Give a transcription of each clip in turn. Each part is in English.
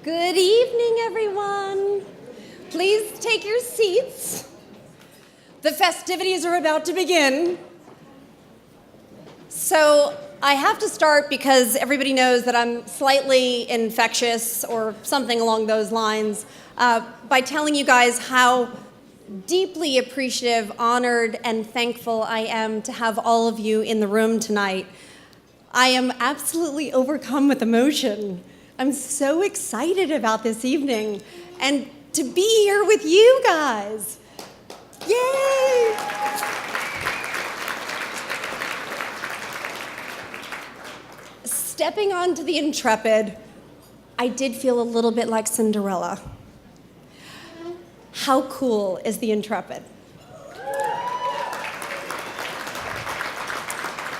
Good evening, everyone. Please take your seats. The festivities are about to begin. So I have to start because everybody knows that I'm slightly infectious or something along those lines by telling you guys how deeply appreciative, honored, and thankful I am to have all of you in the room tonight. I am absolutely overcome with emotion. I'm so excited about this evening and to be here with you guys. Yay! Stepping onto the Intrepid, I did feel a little bit like Cinderella. How cool is the Intrepid?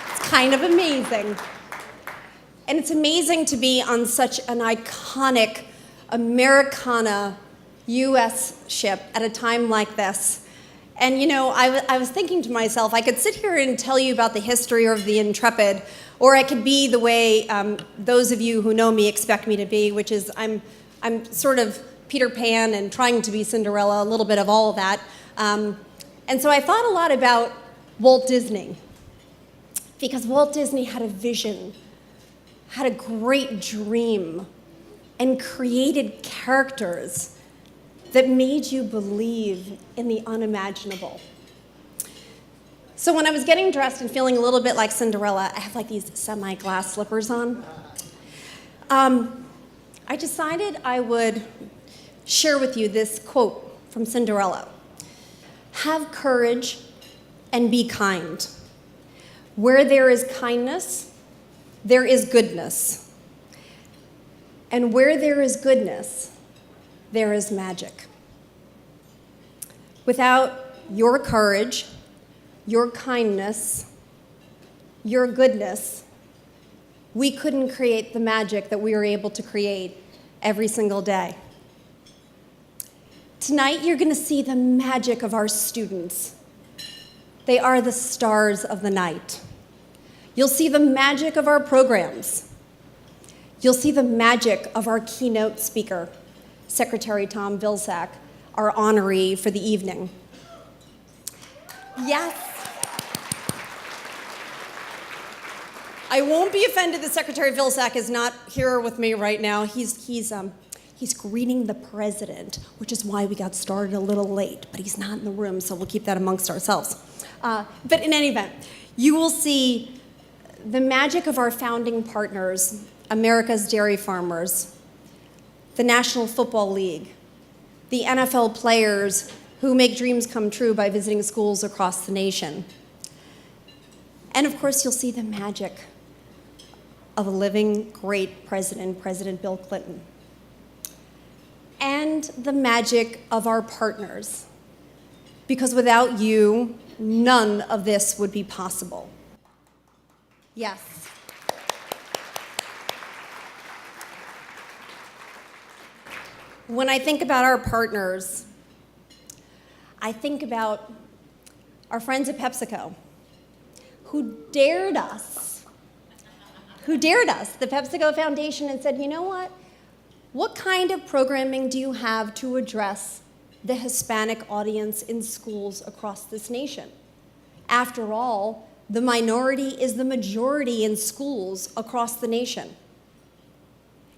It's kind of amazing. And it's amazing to be on such an iconic Americana U.S. ship at a time like this. And you know, I was thinking to myself, I could sit here and tell you about the history of the Intrepid, or I could be the way those of you who know me expect me to be, which is I'm sort of Peter Pan and trying to be Cinderella, a little bit of all of that. And so I thought a lot about Walt Disney, because Walt Disney had a vision, had a great dream, and created characters that made you believe in the unimaginable. So when I was getting dressed and feeling a little bit like Cinderella, I have like these semi-glass slippers on. I decided I would share with you this quote from Cinderella. Have courage and be kind. Where there is kindness, there is goodness. And where there is goodness, there is magic. Without your courage, your kindness, your goodness, we couldn't create the magic that we are able to create every single day. Tonight, you're going to see the magic of our students. They are the stars of the night. You'll see the magic of our programs. You'll see the magic of our keynote speaker, Secretary Tom Vilsack, our honoree for the evening. Yes. I won't be offended that Secretary Vilsack is not here with me right now. He's greeting the president, which is why we got started a little late, but he's not in the room, so we'll keep that amongst ourselves. But in any event, you will see the magic of our founding partners, America's dairy farmers, the National Football League, the NFL players who make dreams come true by visiting schools across the nation. And of course, you'll see the magic of a living great president, President Bill Clinton. And the magic of our partners, because without you, none of this would be possible. Yes. When I think about our partners, I think about our friends at PepsiCo, who dared us, the PepsiCo Foundation, and said, you know what kind of programming do you have to address the Hispanic audience in schools across this nation? After all, the minority is the majority in schools across the nation.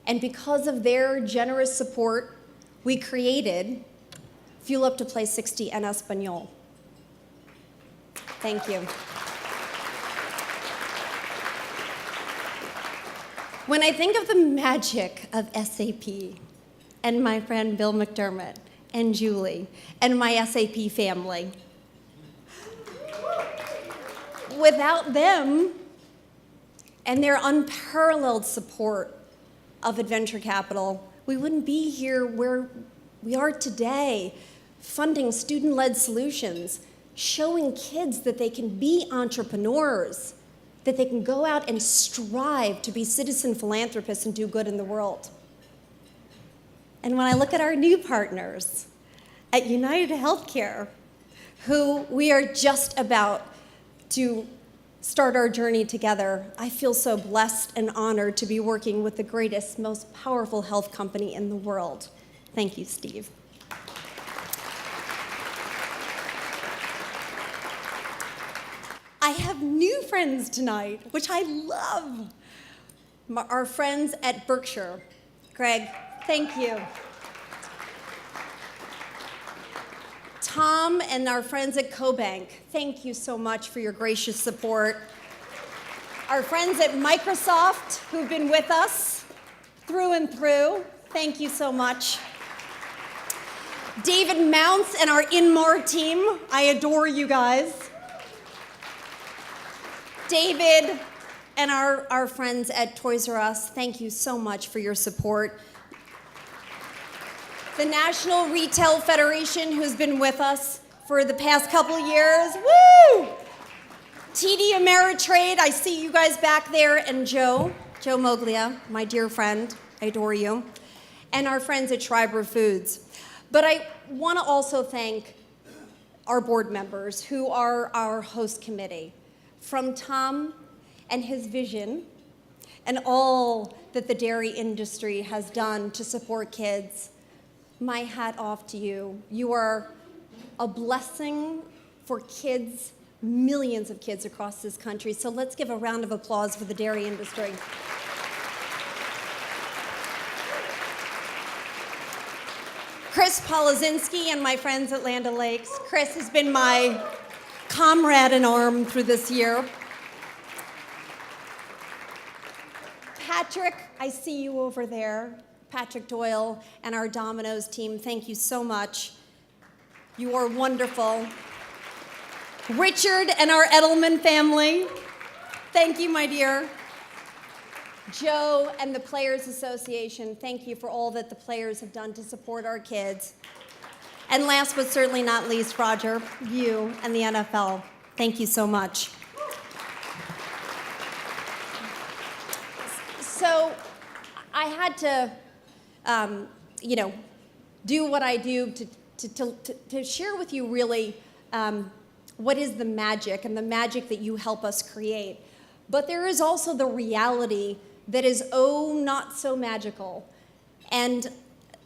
And because of their generous support, we created Fuel Up to Play 60 en Español. Thank you. When I think of the magic of SAP and my friend Bill McDermott and Julie and my SAP family, without them and their unparalleled support of Adventure Capital, we wouldn't be here where we are today, funding student-led solutions, showing kids that they can be entrepreneurs, that they can go out and strive to be citizen philanthropists and do good in the world. And when I look at our new partners at United Healthcare, who we are just about to start our journey together. I feel so blessed and honored to be working with the greatest, most powerful health company in the world. Thank you, Steve. I have new friends tonight, which I love. Our friends at Berkshire. Greg, thank you. Tom and our friends at CoBank, thank you so much for your gracious support. Our friends at Microsoft, who've been with us through and through, thank you so much. David Mounts and our Inmar team, I adore you guys. David and our friends at Toys R Us, thank you so much for your support. The National Retail Federation, who's been with us for the past couple of years. Woo! TD Ameritrade, I see you guys back there, and Joe Moglia, my dear friend, I adore you, and our friends at Schreiber Foods. But I want to also thank our board members who are our host committee. From Tom and his vision and all that the dairy industry has done to support kids, my hat off to you. You are a blessing for kids, millions of kids across this country. So let's give a round of applause for the dairy industry. Chris Polizinski and my friends at Land O'Lakes. Chris has been my comrade in arm through this year. Patrick, I see you over there. Patrick Doyle and our Domino's team, thank you so much. You are wonderful. Richard and our Edelman family, thank you, my dear. Joe and the Players Association, thank you for all that the players have done to support our kids. And last but certainly not least, Roger, you and the NFL, thank you so much. So I had to do what I do to share with you really what is the magic and the magic that you help us create. But there is also the reality that is not so magical. And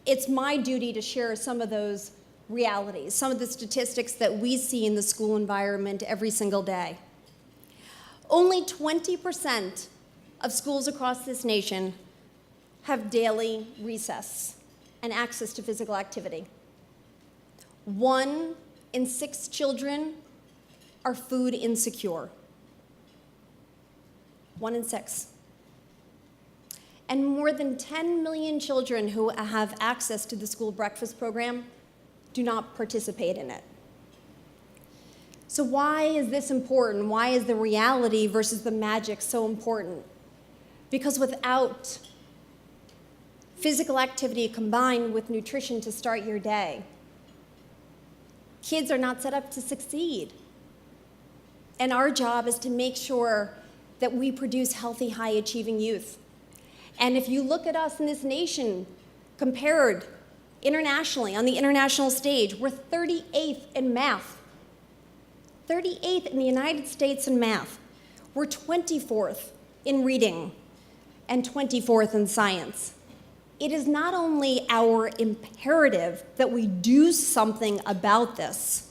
it's my duty to share some of those realities, some of the statistics that we see in the school environment every single day. Only 20% of schools across this nation have daily recess and access to physical activity. 1 in 6 children are food insecure. 1 in 6. And more than 10 million children who have access to the school breakfast program do not participate in it. So why is this important? Why is the reality versus the magic so important? Because without physical activity combined with nutrition to start your day, kids are not set up to succeed. And our job is to make sure that we produce healthy, high-achieving youth. And if you look at us in this nation, compared internationally, on the international stage, we're 38th in math. 38th in the United States in math. We're 24th in reading and 24th in science. It is not only our imperative that we do something about this,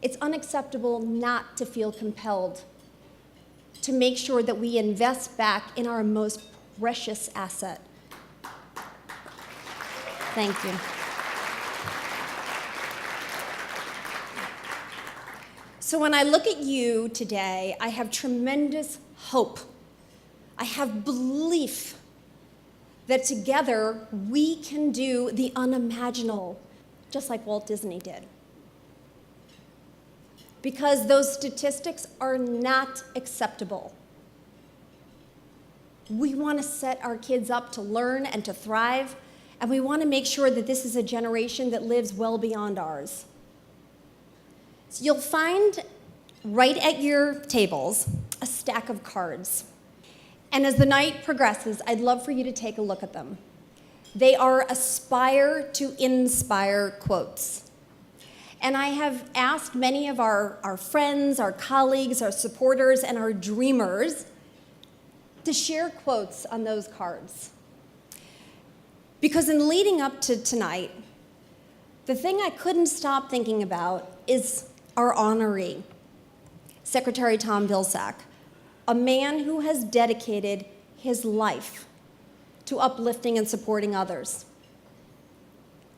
it's unacceptable not to feel compelled to make sure that we invest back in our most precious asset. Thank you. So when I look at you today, I have tremendous hope. I have belief that together we can do the unimaginable, just like Walt Disney did. Because those statistics are not acceptable. We want to set our kids up to learn and to thrive, and we want to make sure that this is a generation that lives well beyond ours. So you'll find right at your tables a stack of cards. And as the night progresses, I'd love for you to take a look at them. They are Aspire to Inspire quotes. And I have asked many of our friends, our colleagues, our supporters, and our dreamers to share quotes on those cards. Because in leading up to tonight, the thing I couldn't stop thinking about is our honoree, Secretary Tom Vilsack, a man who has dedicated his life to uplifting and supporting others.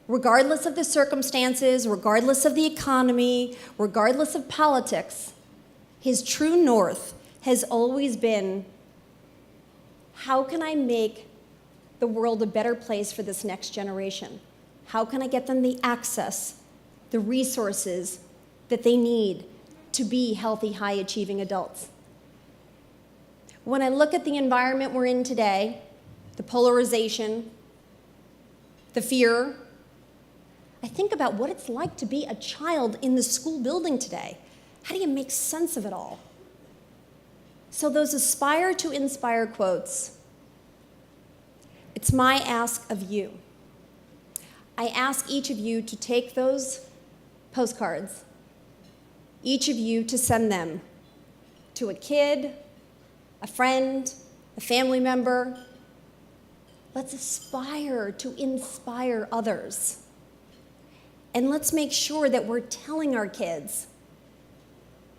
Regardless of the circumstances, regardless of the economy, regardless of politics, his true north has always been, how can I make the world a better place for this next generation? How can I get them the access, the resources that they need to be healthy, high-achieving adults? When I look at the environment we're in today, the polarization, the fear, I think about what it's like to be a child in the school building today. How do you make sense of it all? So those aspire to inspire quotes, it's my ask of you. I ask each of you to take those postcards, each of you to send them to a kid, a friend, a family member. Let's aspire to inspire others. And let's make sure that we're telling our kids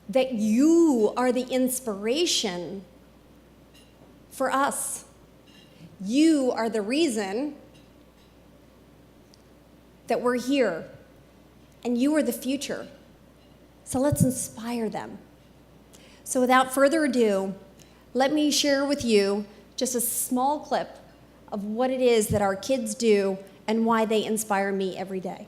that you are the inspiration for us. You are the reason that we're here, and you are the future. So let's inspire them. So without further ado, let me share with you just a small clip of what it is that our kids do and why they inspire me every day.